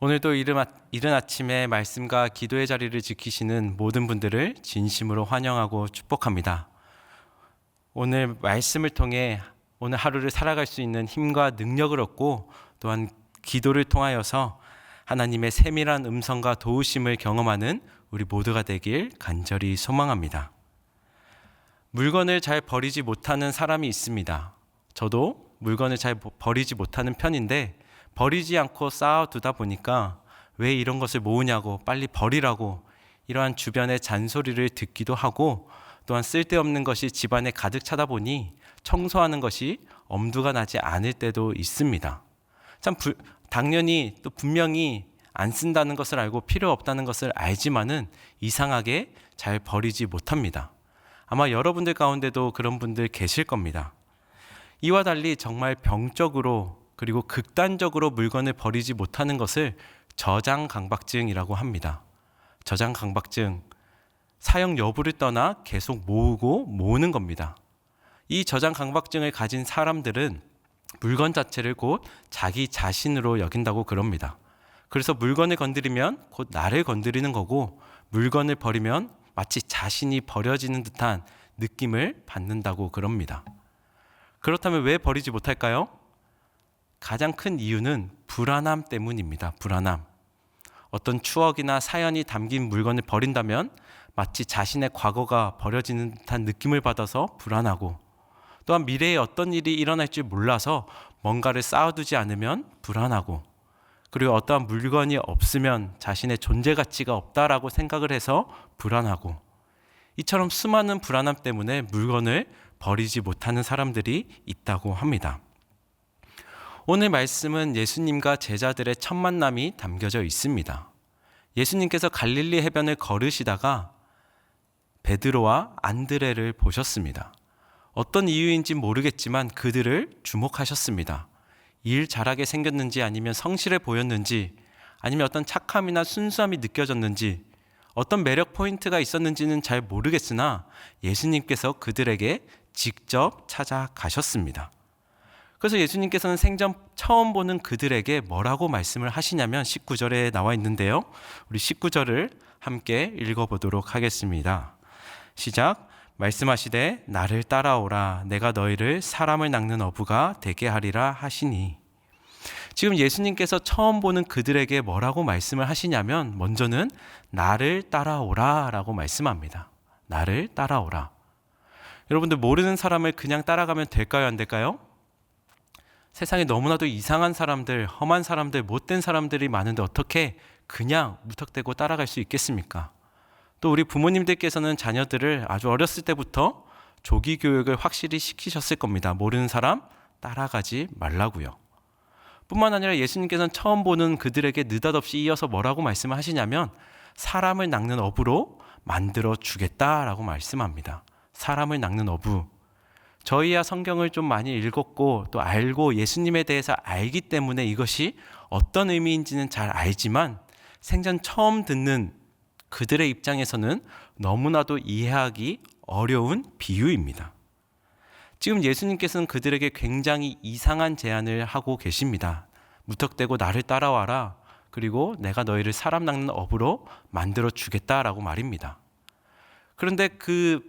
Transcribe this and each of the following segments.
오늘도 이른 아침에 말씀과 기도의 자리를 지키시는 모든 분들을 진심으로 환영하고 축복합니다. 오늘 말씀을 통해 오늘 하루를 살아갈 수 있는 힘과 능력을 얻고 또한 기도를 통하여서 하나님의 세밀한 음성과 도우심을 경험하는 우리 모두가 되길 간절히 소망합니다. 물건을 잘 버리지 못하는 사람이 있습니다. 저도 물건을 잘 버리지 못하는 편인데 버리지 않고 쌓아두다 보니까 왜 이런 것을 모으냐고 빨리 버리라고 이러한 주변의 잔소리를 듣기도 하고 또한 쓸데없는 것이 집안에 가득 차다 보니 청소하는 것이 엄두가 나지 않을 때도 있습니다. 당연히 또 분명히 안 쓴다는 것을 알고 필요 없다는 것을 알지만은 이상하게 잘 버리지 못합니다. 아마 여러분들 가운데도 그런 분들 계실 겁니다. 이와 달리 정말 병적으로 그리고 극단적으로 물건을 버리지 못하는 것을 저장강박증이라고 합니다. 저장강박증, 사용 여부를 떠나 계속 모으는 겁니다. 이 저장강박증을 가진 사람들은 물건 자체를 곧 자기 자신으로 여긴다고 그럽니다. 그래서 물건을 건드리면 곧 나를 건드리는 거고 물건을 버리면 마치 자신이 버려지는 듯한 느낌을 받는다고 그럽니다. 그렇다면 왜 버리지 못할까요? 가장 큰 이유는 불안함 때문입니다. 불안함. 어떤 추억이나 사연이 담긴 물건을 버린다면 마치 자신의 과거가 버려지는 듯한 느낌을 받아서 불안하고 또한 미래에 어떤 일이 일어날지 몰라서 뭔가를 쌓아두지 않으면 불안하고 그리고 어떠한 물건이 없으면 자신의 존재 가치가 없다라고 생각을 해서 불안하고 이처럼 수많은 불안함 때문에 물건을 버리지 못하는 사람들이 있다고 합니다. 오늘 말씀은 예수님과 제자들의 첫 만남이 담겨져 있습니다. 예수님께서 갈릴리 해변을 걸으시다가 베드로와 안드레를 보셨습니다. 어떤 이유인지 모르겠지만 그들을 주목하셨습니다. 일 잘하게 생겼는지 아니면 성실해 보였는지 아니면 어떤 착함이나 순수함이 느껴졌는지 어떤 매력 포인트가 있었는지는 잘 모르겠으나 예수님께서 그들에게 직접 찾아가셨습니다. 그래서 예수님께서는 생전 처음 보는 그들에게 뭐라고 말씀을 하시냐면 19절에 나와 있는데요. 우리 19절을 함께 읽어보도록 하겠습니다. 시작. 말씀하시되 나를 따라오라 내가 너희를 사람을 낚는 어부가 되게 하리라 하시니. 지금 예수님께서 처음 보는 그들에게 뭐라고 말씀을 하시냐면 먼저는 나를 따라오라 라고 말씀합니다. 나를 따라오라. 여러분들 모르는 사람을 그냥 따라가면 될까요? 안 될까요? 세상에 너무나도 이상한 사람들, 험한 사람들, 못된 사람들이 많은데 어떻게 그냥 무턱대고 따라갈 수 있겠습니까? 또 우리 부모님들께서는 자녀들을 아주 어렸을 때부터 조기 교육을 확실히 시키셨을 겁니다. 모르는 사람 따라가지 말라고요. 뿐만 아니라 예수님께서는 처음 보는 그들에게 느닷없이 이어서 뭐라고 말씀을 하시냐면 사람을 낚는 어부로 만들어 주겠다라고 말씀합니다. 사람을 낚는 어부. 저희야 성경을 좀 많이 읽었고 또 알고 예수님에 대해서 알기 때문에 이것이 어떤 의미인지는 잘 알지만 생전 처음 듣는 그들의 입장에서는 너무나도 이해하기 어려운 비유입니다. 지금 예수님께서는 그들에게 굉장히 이상한 제안을 하고 계십니다. 무턱대고 나를 따라와라. 그리고 내가 너희를 사람 낚는 어부로 만들어 주겠다라고 말입니다. 그런데 그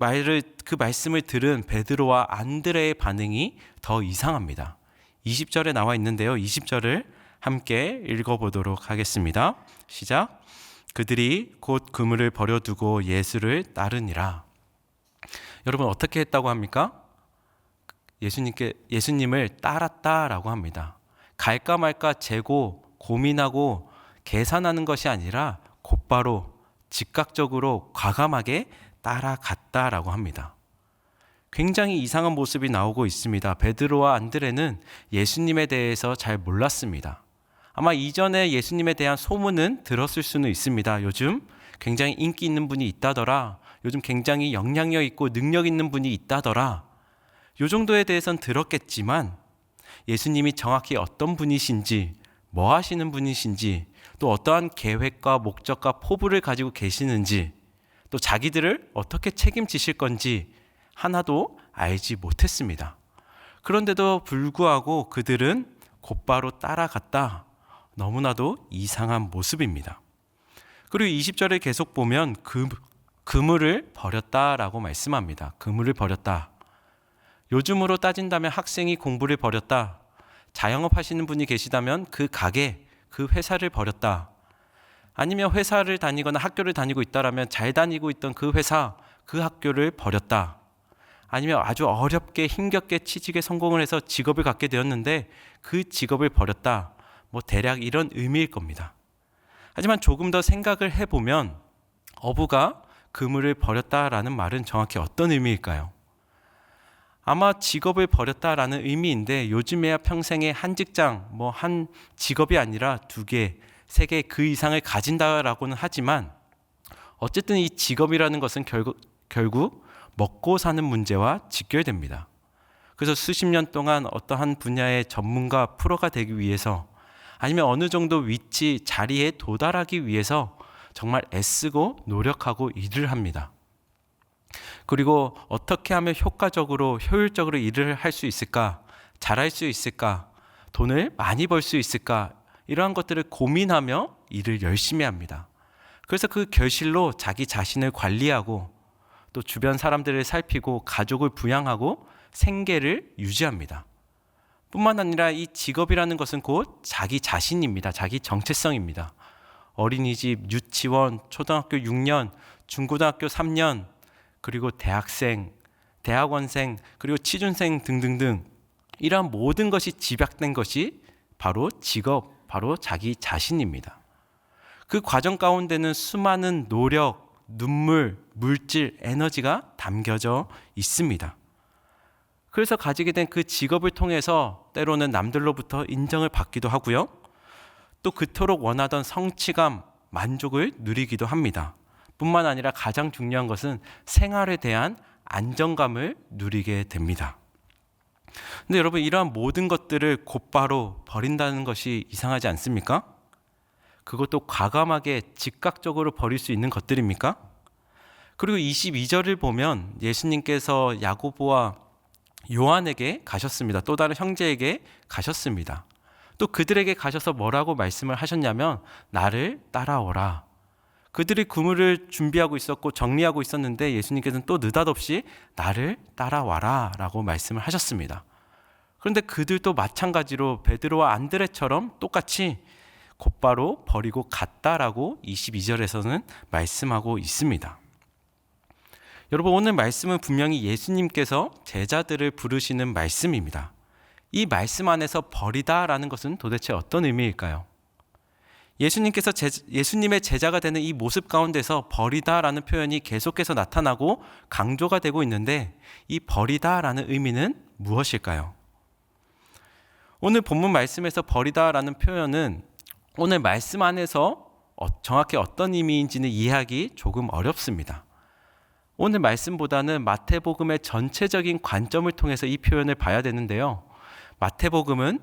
말씀을 들은 베드로와 안드레의 반응이 더 이상합니다. 20절에 나와 있는데요. 20절을 함께 읽어보도록 하겠습니다. 시작. 그들이 곧 그물을 버려두고 예수를 따르니라. 여러분 어떻게 했다고 합니까? 예수님을 따랐다라고 합니다. 갈까 말까 재고 고민하고 계산하는 것이 아니라 곧바로 즉각적으로 과감하게 따라갔다라고 합니다. 굉장히 이상한 모습이 나오고 있습니다. 베드로와 안드레는 예수님에 대해서 잘 몰랐습니다. 아마 이전에 예수님에 대한 소문은 들었을 수는 있습니다. 요즘 굉장히 인기 있는 분이 있다더라. 요즘 굉장히 영향력 있고 능력 있는 분이 있다더라. 요 정도에 대해서는 들었겠지만 예수님이 정확히 어떤 분이신지, 뭐 하시는 분이신지, 또 어떠한 계획과 목적과 포부를 가지고 계시는지, 또 자기들을 어떻게 책임지실 건지 하나도 알지 못했습니다. 그런데도 불구하고 그들은 곧바로 따라갔다. 너무나도 이상한 모습입니다. 그리고 20절에 계속 보면 그물을 버렸다라고 말씀합니다. 그물을 버렸다. 요즘으로 따진다면 학생이 공부를 버렸다. 자영업 하시는 분이 계시다면 그 가게, 그 회사를 버렸다. 아니면 회사를 다니거나 학교를 다니고 있다라면 잘 다니고 있던 그 회사, 그 학교를 버렸다. 아니면 아주 어렵게 힘겹게 취직에 성공을 해서 직업을 갖게 되었는데 그 직업을 버렸다. 대략 이런 의미일 겁니다. 하지만 조금 더 생각을 해보면 어부가 그물을 버렸다라는 말은 정확히 어떤 의미일까요? 아마 직업을 버렸다라는 의미인데 요즘에야 평생에 한 직장, 한 직업이 아니라 2개, 3개 그 이상을 가진다라고는 하지만 어쨌든 이 직업이라는 것은 결국 먹고 사는 문제와 직결됩니다. 그래서 수십 년 동안 어떠한 분야의 전문가, 프로가 되기 위해서 아니면 어느 정도 위치, 자리에 도달하기 위해서 정말 애쓰고 노력하고 일을 합니다. 그리고 어떻게 하면 효과적으로, 효율적으로 일을 할 수 있을까? 잘할 수 있을까? 돈을 많이 벌 수 있을까? 이러한 것들을 고민하며 일을 열심히 합니다. 그래서 그 결실로 자기 자신을 관리하고 또 주변 사람들을 살피고 가족을 부양하고 생계를 유지합니다. 뿐만 아니라 이 직업이라는 것은 곧 자기 자신입니다. 자기 정체성입니다. 어린이집, 유치원, 초등학교 6년, 중고등학교 3년, 그리고 대학생, 대학원생, 그리고 취준생 등등등 이러한 모든 것이 집약된 것이 바로 직업, 바로 자기 자신입니다. 그 과정 가운데는 수많은 노력, 눈물, 물질, 에너지가 담겨져 있습니다. 그래서 가지게 된 그 직업을 통해서 때로는 남들로부터 인정을 받기도 하고요. 또 그토록 원하던 성취감, 만족을 누리기도 합니다. 뿐만 아니라 가장 중요한 것은 생활에 대한 안정감을 누리게 됩니다. 근데 여러분, 이러한 모든 것들을 곧바로 버린다는 것이 이상하지 않습니까? 그것도 과감하게 즉각적으로 버릴 수 있는 것들입니까? 그리고 22절을 보면 예수님께서 야고보와 요한에게 가셨습니다. 또 다른 형제에게 가셨습니다. 또 그들에게 가셔서 뭐라고 말씀을 하셨냐면 나를 따라오라. 그들이 그물을 준비하고 있었고 정리하고 있었는데 예수님께서는 또 느닷없이 나를 따라와라 라고 말씀을 하셨습니다. 그런데 그들도 마찬가지로 베드로와 안드레처럼 똑같이 곧바로 버리고 갔다라고 22절에서는 말씀하고 있습니다. 여러분, 오늘 말씀은 분명히 예수님께서 제자들을 부르시는 말씀입니다. 이 말씀 안에서 버리다라는 것은 도대체 어떤 의미일까요? 예수님께서 예수님의 제자가 되는 이 모습 가운데서 버리다라는 표현이 계속해서 나타나고 강조가 되고 있는데 이 버리다라는 의미는 무엇일까요? 오늘 본문 말씀에서 버리다라는 표현은 오늘 말씀 안에서 정확히 어떤 의미인지는 이해하기 조금 어렵습니다. 오늘 말씀보다는 마태복음의 전체적인 관점을 통해서 이 표현을 봐야 되는데요. 마태복음은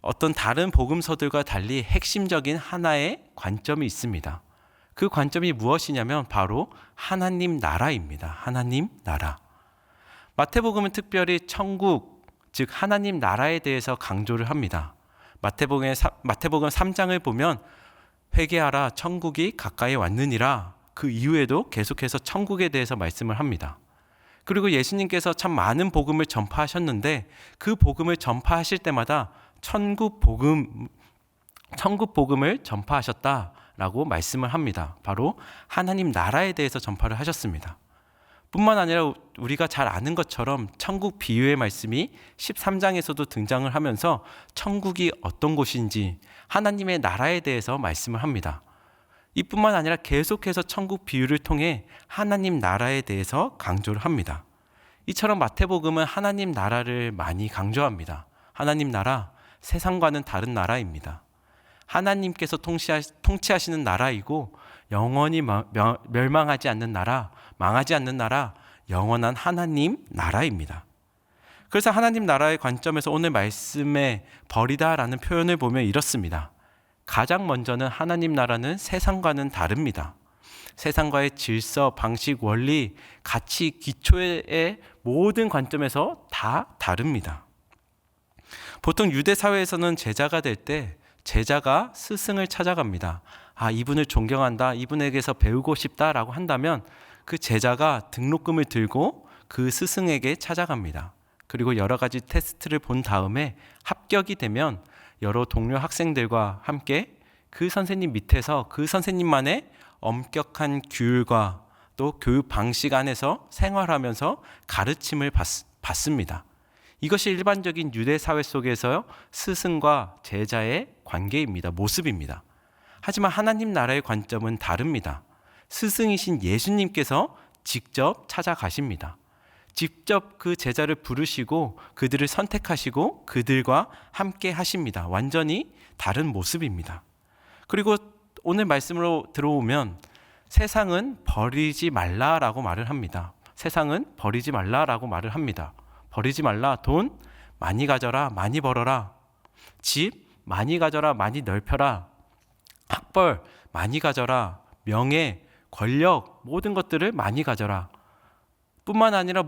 어떤 다른 복음서들과 달리 핵심적인 하나의 관점이 있습니다. 그 관점이 무엇이냐면 바로 하나님 나라입니다. 하나님 나라. 마태복음은 특별히 천국, 즉 하나님 나라에 대해서 강조를 합니다. 마태복음 3장을 보면 회개하라 천국이 가까이 왔느니라. 그 이후에도 계속해서 천국에 대해서 말씀을 합니다. 그리고 예수님께서 참 많은 복음을 전파하셨는데 그 복음을 전파하실 때마다 천국 복음을 전파하셨다라고 말씀을 합니다. 바로 하나님 나라에 대해서 전파를 하셨습니다. 뿐만 아니라 우리가 잘 아는 것처럼 천국 비유의 말씀이 13장에서도 등장을 하면서 천국이 어떤 곳인지 하나님의 나라에 대해서 말씀을 합니다. 이뿐만 아니라 계속해서 천국 비유를 통해 하나님 나라에 대해서 강조를 합니다. 이처럼 마태복음은 하나님 나라를 많이 강조합니다. 하나님 나라, 세상과는 다른 나라입니다. 하나님께서 통치하시는 나라이고 영원히 멸망하지 않는 나라, 망하지 않는 나라, 영원한 하나님 나라입니다. 그래서 하나님 나라의 관점에서 오늘 말씀에 버리다라는 표현을 보면 이렇습니다. 가장 먼저는 하나님 나라는 세상과는 다릅니다. 세상과의 질서, 방식, 원리, 가치, 기초의 모든 관점에서 다 다릅니다. 보통 유대 사회에서는 제자가 될 때 제자가 스승을 찾아갑니다. 이분을 존경한다, 이분에게서 배우고 싶다라고 한다면 그 제자가 등록금을 들고 그 스승에게 찾아갑니다. 그리고 여러 가지 테스트를 본 다음에 합격이 되면 여러 동료 학생들과 함께 그 선생님 밑에서 그 선생님만의 엄격한 규율과 또 교육 방식 안에서 생활하면서 가르침을 받습니다. 이것이 일반적인 유대 사회 속에서 스승과 제자의 관계입니다. 모습입니다. 하지만 하나님 나라의 관점은 다릅니다. 스승이신 예수님께서 직접 찾아가십니다. 직접 그 제자를 부르시고 그들을 선택하시고 그들과 함께 하십니다. 완전히 다른 모습입니다. 그리고 오늘 말씀으로 들어오면 세상은 버리지 말라라고 말을 합니다. 세상은 버리지 말라라고 말을 합니다. 버리지 말라. 돈 많이 가져라, 많이 벌어라. 집 많이 가져라, 많이 넓혀라. 학벌 많이 가져라. 명예, 권력, 모든 것들을 많이 가져라. 뿐만 아니라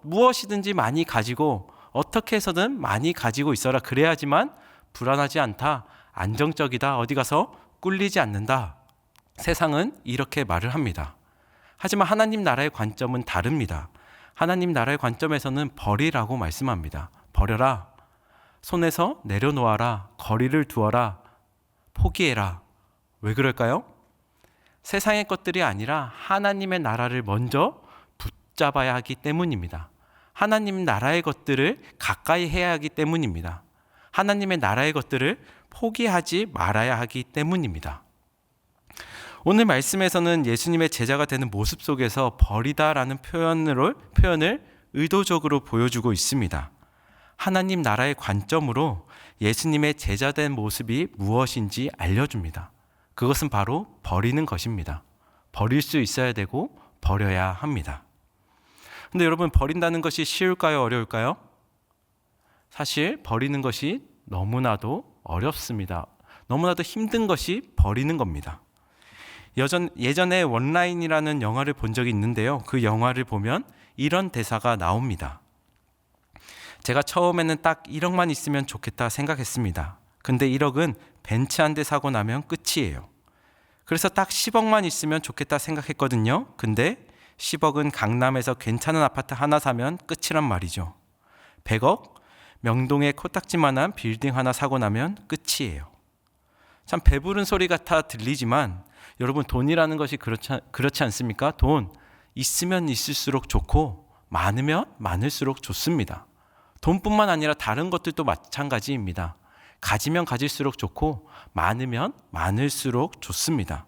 무엇이든지 많이 가지고 어떻게 해서든 많이 가지고 있어라. 그래야지만 불안하지 않다, 안정적이다, 어디 가서 꿀리지 않는다. 세상은 이렇게 말을 합니다. 하지만 하나님 나라의 관점은 다릅니다. 하나님 나라의 관점에서는 버리라고 말씀합니다. 버려라. 손에서 내려놓아라. 거리를 두어라. 포기해라. 왜 그럴까요? 세상의 것들이 아니라 하나님의 나라를 먼저 붙잡아야 하기 때문입니다. 하나님 나라의 것들을 가까이 해야 하기 때문입니다. 하나님의 나라의 것들을 포기하지 말아야 하기 때문입니다. 오늘 말씀에서는 예수님의 제자가 되는 모습 속에서 버리다라는 표현을 의도적으로 보여주고 있습니다. 하나님 나라의 관점으로 예수님의 제자된 모습이 무엇인지 알려줍니다. 그것은 바로 버리는 것입니다. 버릴 수 있어야 되고 버려야 합니다. 근데 여러분, 버린다는 것이 쉬울까요? 어려울까요? 사실 버리는 것이 너무나도 어렵습니다. 너무나도 힘든 것이 버리는 겁니다. 예전에 원라인이라는 영화를 본 적이 있는데요. 그 영화를 보면 이런 대사가 나옵니다. 제가 처음에는 딱 1억만 있으면 좋겠다 생각했습니다. 근데 1억은 벤츠 한 대 사고 나면 끝이에요. 그래서 딱 10억만 있으면 좋겠다 생각했거든요. 근데 10억은 강남에서 괜찮은 아파트 하나 사면 끝이란 말이죠. 100억? 명동에 코딱지만한 빌딩 하나 사고 나면 끝이에요. 참 배부른 소리 같아 들리지만 여러분, 돈이라는 것이 그렇지 않습니까? 돈 있으면 있을수록 좋고 많으면 많을수록 좋습니다. 돈뿐만 아니라 다른 것들도 마찬가지입니다. 가지면 가질수록 좋고 많으면 많을수록 좋습니다.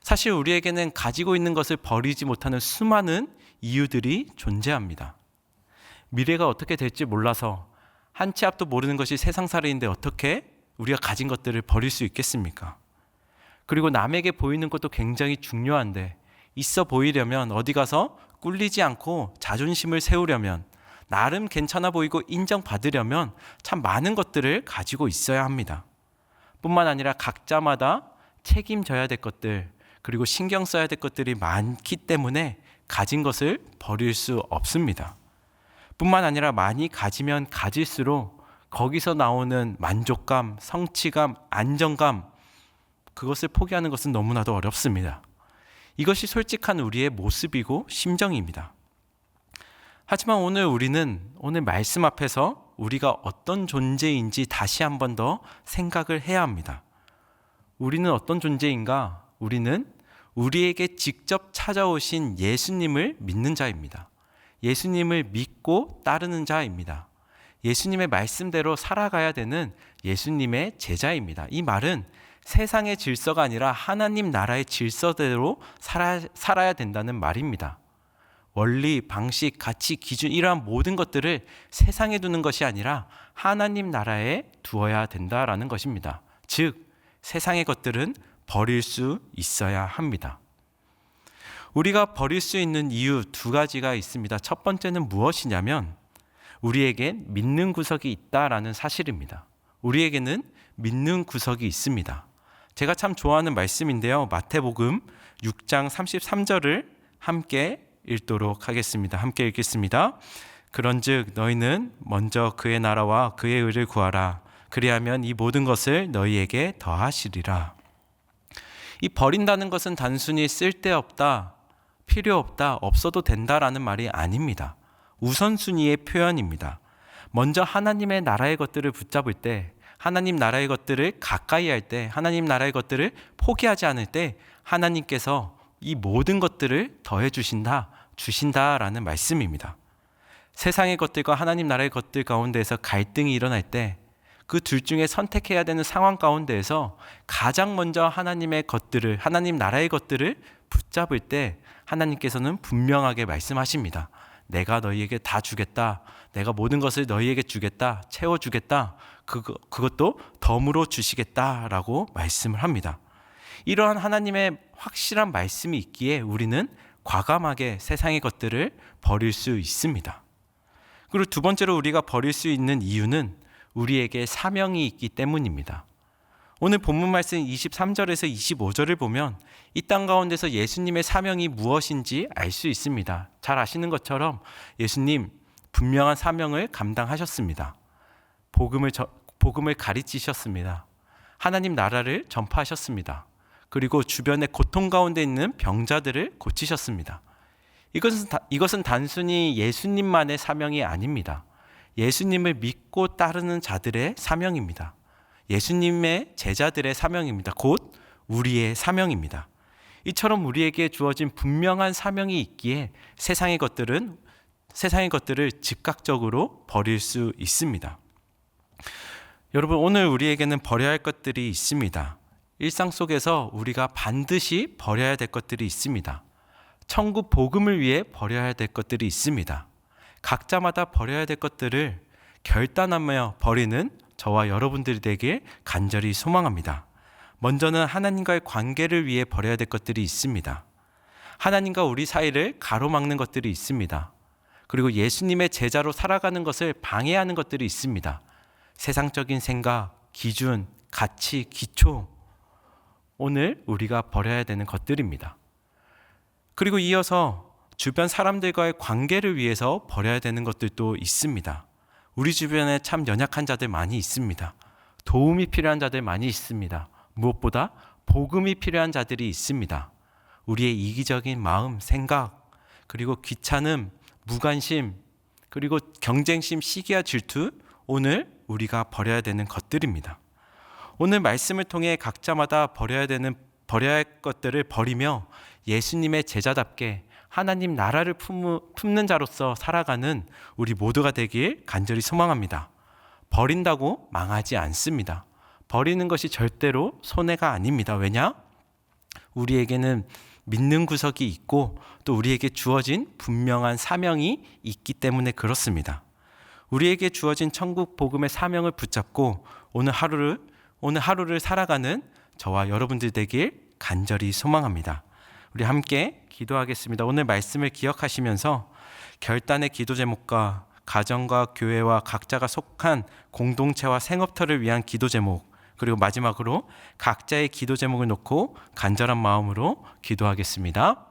사실 우리에게는 가지고 있는 것을 버리지 못하는 수많은 이유들이 존재합니다. 미래가 어떻게 될지 몰라서 한 치 앞도 모르는 것이 세상살이인데 어떻게 우리가 가진 것들을 버릴 수 있겠습니까? 그리고 남에게 보이는 것도 굉장히 중요한데 있어 보이려면, 어디 가서 꿀리지 않고 자존심을 세우려면, 나름 괜찮아 보이고 인정받으려면 참 많은 것들을 가지고 있어야 합니다. 뿐만 아니라 각자마다 책임져야 될 것들, 그리고 신경 써야 될 것들이 많기 때문에 가진 것을 버릴 수 없습니다. 뿐만 아니라 많이 가지면 가질수록 거기서 나오는 만족감, 성취감, 안정감, 그것을 포기하는 것은 너무나도 어렵습니다. 이것이 솔직한 우리의 모습이고 심정입니다. 하지만 오늘 말씀 앞에서 우리가 어떤 존재인지 다시 한 번 더 생각을 해야 합니다. 우리는 어떤 존재인가? 우리는 우리에게 직접 찾아오신 예수님을 믿는 자입니다. 예수님을 믿고 따르는 자입니다. 예수님의 말씀대로 살아가야 되는 예수님의 제자입니다. 이 말은 세상의 질서가 아니라 하나님 나라의 질서대로 살아야 된다는 말입니다. 원리, 방식, 가치, 기준, 이러한 모든 것들을 세상에 두는 것이 아니라 하나님 나라에 두어야 된다라는 것입니다. 즉, 세상의 것들은 버릴 수 있어야 합니다. 우리가 버릴 수 있는 이유 2가지가 있습니다. 첫 번째는 무엇이냐면 우리에겐 믿는 구석이 있다라는 사실입니다. 우리에게는 믿는 구석이 있습니다. 제가 참 좋아하는 말씀인데요. 마태복음 6장 33절을 함께 읽도록 하겠습니다. 함께 읽겠습니다. 그런즉 너희는 먼저 그의 나라와 그의 의를 구하라. 그리하면 이 모든 것을 너희에게 더하시리라. 이 버린다는 것은 단순히 쓸데없다, 필요 없다, 없어도 된다라는 말이 아닙니다. 우선순위의 표현입니다. 먼저 하나님의 나라의 것들을 붙잡을 때, 하나님 나라의 것들을 가까이 할 때, 하나님 나라의 것들을 포기하지 않을 때 하나님께서 이 모든 것들을 더해 주신다라는 말씀입니다. 세상의 것들과 하나님 나라의 것들 가운데에서 갈등이 일어날 때 그 둘 중에 선택해야 되는 상황 가운데에서 가장 먼저 하나님의 것들을, 하나님 나라의 것들을 붙잡을 때 하나님께서는 분명하게 말씀하십니다. 내가 너희에게 다 주겠다. 내가 모든 것을 너희에게 주겠다. 채워주겠다. 그것도 덤으로 주시겠다라고 말씀을 합니다. 이러한 하나님의 확실한 말씀이 있기에 우리는 과감하게 세상의 것들을 버릴 수 있습니다. 그리고 두 번째로 우리가 버릴 수 있는 이유는 우리에게 사명이 있기 때문입니다. 오늘 본문 말씀 23절에서 25절을 보면 이 땅 가운데서 예수님의 사명이 무엇인지 알 수 있습니다. 잘 아시는 것처럼 예수님 분명한 사명을 감당하셨습니다. 복음을 가르치셨습니다. 하나님 나라를 전파하셨습니다. 그리고 주변의 고통 가운데 있는 병자들을 고치셨습니다. 이것은 단순히 예수님만의 사명이 아닙니다. 예수님을 믿고 따르는 자들의 사명입니다. 예수님의 제자들의 사명입니다. 곧 우리의 사명입니다. 이처럼 우리에게 주어진 분명한 사명이 있기에 세상의 것들을 즉각적으로 버릴 수 있습니다. 여러분, 오늘 우리에게는 버려야 할 것들이 있습니다. 일상 속에서 우리가 반드시 버려야 될 것들이 있습니다. 천국 복음을 위해 버려야 될 것들이 있습니다. 각자마다 버려야 될 것들을 결단하며 버리는 저와 여러분들이 되길 간절히 소망합니다. 먼저는 하나님과의 관계를 위해 버려야 될 것들이 있습니다. 하나님과 우리 사이를 가로막는 것들이 있습니다. 그리고 예수님의 제자로 살아가는 것을 방해하는 것들이 있습니다. 세상적인 생각, 기준, 가치, 기초, 오늘 우리가 버려야 되는 것들입니다. 그리고 이어서 주변 사람들과의 관계를 위해서 버려야 되는 것들도 있습니다. 우리 주변에 참 연약한 자들 많이 있습니다. 도움이 필요한 자들 많이 있습니다. 무엇보다 복음이 필요한 자들이 있습니다. 우리의 이기적인 마음, 생각, 그리고 귀찮음, 무관심, 그리고 경쟁심, 시기와 질투, 오늘 우리가 버려야 되는 것들입니다. 오늘 말씀을 통해 각자마다 버려야 할 것들을 버리며 예수님의 제자답게 하나님 나라를 품는 자로서 살아가는 우리 모두가 되길 간절히 소망합니다. 버린다고 망하지 않습니다. 버리는 것이 절대로 손해가 아닙니다. 왜냐? 우리에게는 믿는 구석이 있고 또 우리에게 주어진 분명한 사명이 있기 때문에 그렇습니다. 우리에게 주어진 천국 복음의 사명을 붙잡고 오늘 하루를 살아가는 저와 여러분들 되길 간절히 소망합니다. 우리 함께 기도하겠습니다. 오늘 말씀을 기억하시면서 결단의 기도 제목과 가정과 교회와 각자가 속한 공동체와 생업터를 위한 기도 제목, 그리고 마지막으로 각자의 기도 제목을 놓고 간절한 마음으로 기도하겠습니다.